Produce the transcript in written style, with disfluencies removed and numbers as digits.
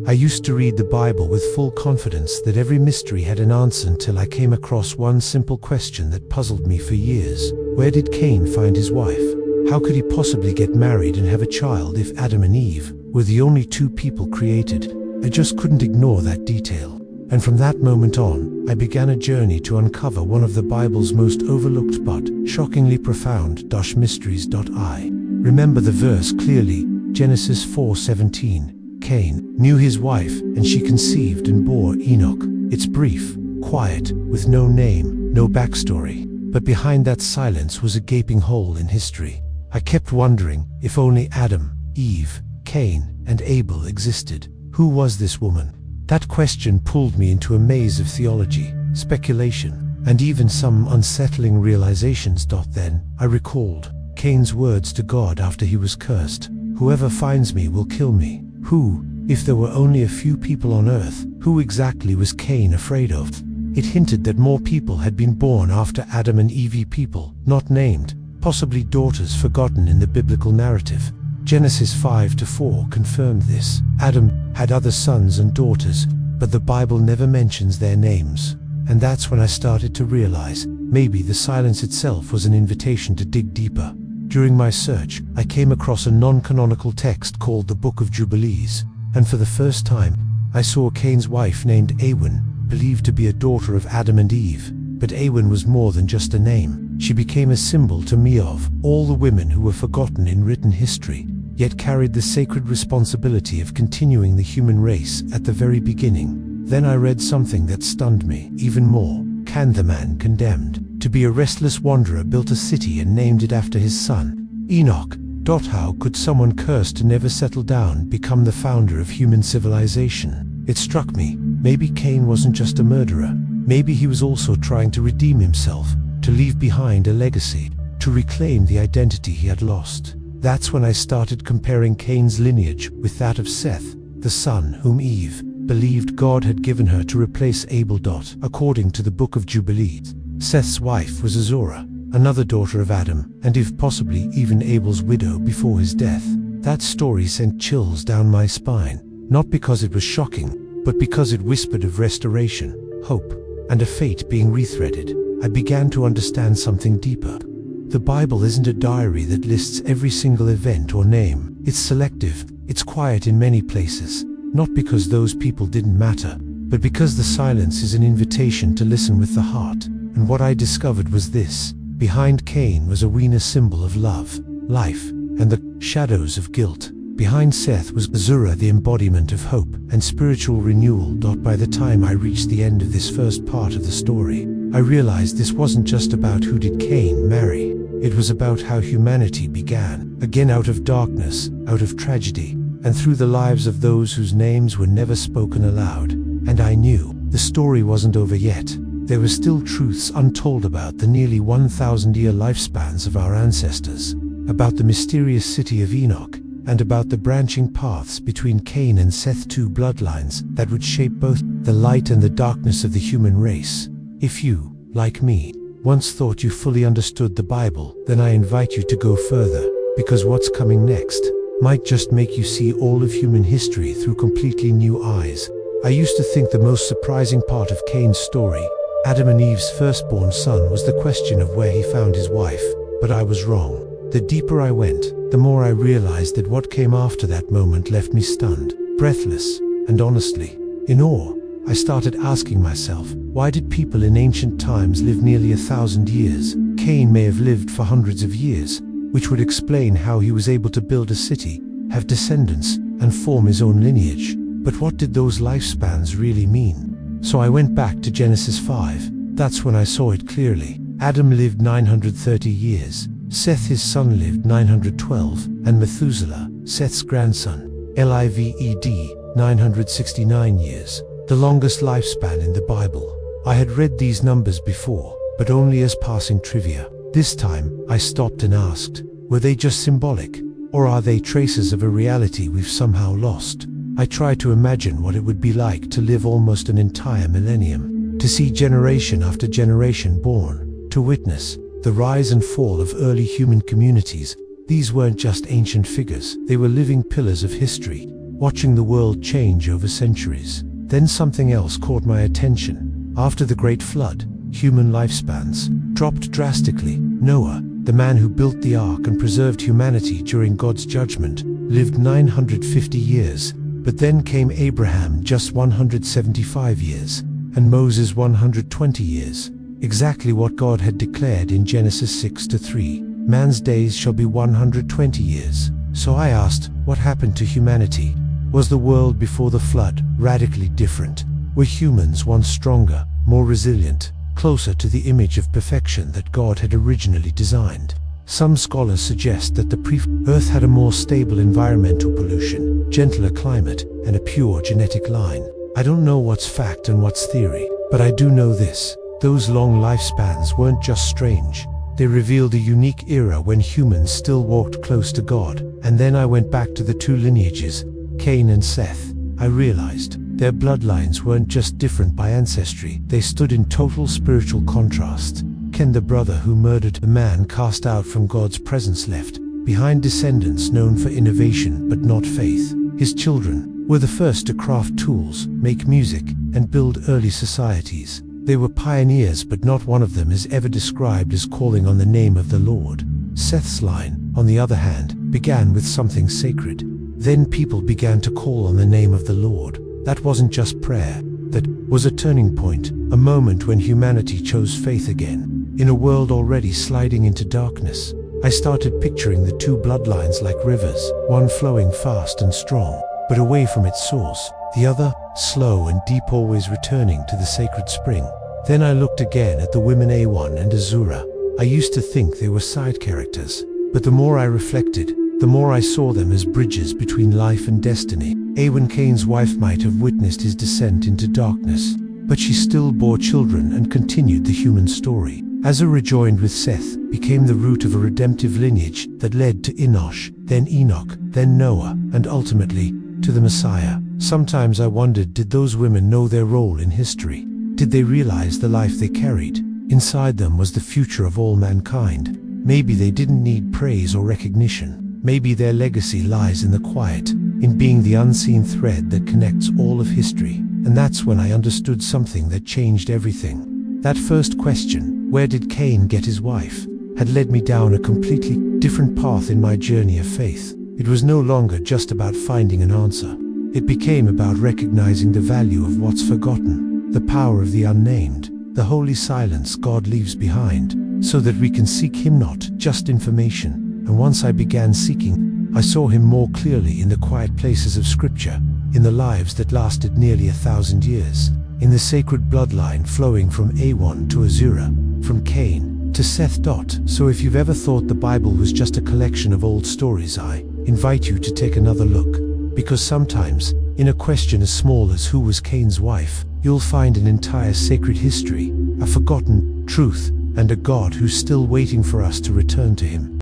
I used to read the Bible with full confidence that every mystery had an answer until I came across one simple question that puzzled me for years. Where did Cain find his wife? How could he possibly get married and have a child if Adam and Eve were the only two people created? I just couldn't ignore that detail. And from that moment on, I began a journey to uncover one of the Bible's most overlooked but shockingly profound mysteries. I remember the verse clearly, Genesis 4:17. Cain knew his wife, and she conceived and bore Enoch. It's brief, quiet, with no name, no backstory. But behind that silence was a gaping hole in history. I kept wondering, if only Adam, Eve, Cain, and Abel existed, who was this woman? That question pulled me into a maze of theology, speculation, and even some unsettling realizations. Then, I recalled Cain's words to God after he was cursed. Whoever finds me will kill me. Who, if there were only a few people on earth, who exactly was Cain afraid of? It hinted that more people had been born after Adam and Eve, people not named, possibly daughters forgotten in the biblical narrative. Genesis 5:4 confirmed this. Adam had other sons and daughters, but the Bible never mentions their names. And that's when I started to realize, maybe the silence itself was an invitation to dig deeper. During my search, I came across a non-canonical text called the Book of Jubilees, and for the first time, I saw Cain's wife named Awen, believed to be a daughter of Adam and Eve. But Awen was more than just a name. She became a symbol to me of all the women who were forgotten in written history, yet carried the sacred responsibility of continuing the human race at the very beginning. Then I read something that stunned me even more. Can the man condemned to be a restless wanderer built a city and named it after his son, Enoch? How could someone cursed to never settle down become the founder of human civilization? It struck me, maybe Cain wasn't just a murderer. Maybe he was also trying to redeem himself, to leave behind a legacy, to reclaim the identity he had lost. That's when I started comparing Cain's lineage with that of Seth, the son whom Eve believed God had given her to replace Abel. According to the Book of Jubilees, Seth's wife was Zorah, another daughter of Adam, and if possibly even Abel's widow before his death. That story sent chills down my spine, not because it was shocking, but because it whispered of restoration, hope, and a fate being rethreaded. I began to understand something deeper. The Bible isn't a diary that lists every single event or name. It's selective, it's quiet in many places, not because those people didn't matter, but because the silence is an invitation to listen with the heart. And what I discovered was this: behind Cain was a Wiener symbol of love, life, and the shadows of guilt. Behind Seth was Zurah, the embodiment of hope and spiritual renewal. By the time I reached the end of this first part of the story, I realized this wasn't just about who did Cain marry. It was about how humanity began, again out of darkness, out of tragedy, and through the lives of those whose names were never spoken aloud. And I knew the story wasn't over yet. There were still truths untold about the nearly 1,000-year lifespans of our ancestors, about the mysterious city of Enoch, and about the branching paths between Cain and Seth, two bloodlines that would shape both the light and the darkness of the human race. If you, like me, once thought you fully understood the Bible, then I invite you to go further, because what's coming next might just make you see all of human history through completely new eyes. I used to think the most surprising part of Cain's story, Adam and Eve's firstborn son, was the question of where he found his wife, but I was wrong. The deeper I went, the more I realized that what came after that moment left me stunned, breathless, and honestly, in awe. I started asking myself, why did people in ancient times live nearly 1,000 years? Cain may have lived for hundreds of years, which would explain how he was able to build a city, have descendants, and form his own lineage. But what did those lifespans really mean? So I went back to Genesis 5. That's when I saw it clearly. Adam lived 930 years. Seth, his son, lived 912, and Methuselah, Seth's grandson, lived 969 years, the longest lifespan in the Bible. I had read these numbers before, but only as passing trivia. This time, I stopped and asked, were they just symbolic, or are they traces of a reality we've somehow lost? I tried to imagine what it would be like to live almost an entire millennium, to see generation after generation born, to witness the rise and fall of early human communities. These weren't just ancient figures, they were living pillars of history, watching the world change over centuries. Then something else caught my attention. After the Great Flood, human lifespans dropped drastically. Noah, the man who built the ark and preserved humanity during God's judgment, lived 950 years, but then came Abraham, just 175 years, and Moses 120 years. Exactly what God had declared in Genesis 6:3. Man's days shall be 120 years. So I asked, what happened to humanity? Was the world before the flood radically different? Were humans once stronger, more resilient, closer to the image of perfection that God had originally designed? Some scholars suggest that the pre-Earth had a more stable environmental pollution, gentler climate, and a pure genetic line. I don't know what's fact and what's theory, but I do know this. Those long lifespans weren't just strange. They revealed a unique era when humans still walked close to God. And then I went back to the two lineages, Cain and Seth. I realized their bloodlines weren't just different by ancestry, they stood in total spiritual contrast. Cain, the brother who murdered the man cast out from God's presence, left behind descendants known for innovation but not faith. His children were the first to craft tools, make music, and build early societies. They were pioneers, but not one of them is ever described as calling on the name of the Lord. Seth's line, on the other hand, began with something sacred. Then people began to call on the name of the Lord. That wasn't just prayer. That was a turning point, a moment when humanity chose faith again. In a world already sliding into darkness, I started picturing the two bloodlines like rivers, one flowing fast and strong, but away from its source, the other, slow and deep, always returning to the sacred spring. Then I looked again at the women Awan and Azura. I used to think they were side characters, but the more I reflected, the more I saw them as bridges between life and destiny. Awan, Cain's wife, might have witnessed his descent into darkness, but she still bore children and continued the human story. Azura, rejoined with Seth, became the root of a redemptive lineage that led to Enosh, then Enoch, then Noah, and ultimately to the Messiah. Sometimes I wondered, did those women know their role in history? Did they realize the life they carried? Inside them was the future of all mankind. Maybe they didn't need praise or recognition. Maybe their legacy lies in the quiet, in being the unseen thread that connects all of history. And that's when I understood something that changed everything. That first question, where did Cain get his wife, had led me down a completely different path in my journey of faith. It was no longer just about finding an answer. It became about recognizing the value of what's forgotten, the power of the unnamed, the holy silence God leaves behind, so that we can seek Him, not just information. And once I began seeking, I saw Him more clearly in the quiet places of Scripture, in the lives that lasted nearly 1,000 years, in the sacred bloodline flowing from Awan to Azura, from Cain to Seth. So if you've ever thought the Bible was just a collection of old stories, I invite you to take another look. Because sometimes, in a question as small as who was Cain's wife, you'll find an entire sacred history, a forgotten truth, and a God who's still waiting for us to return to Him.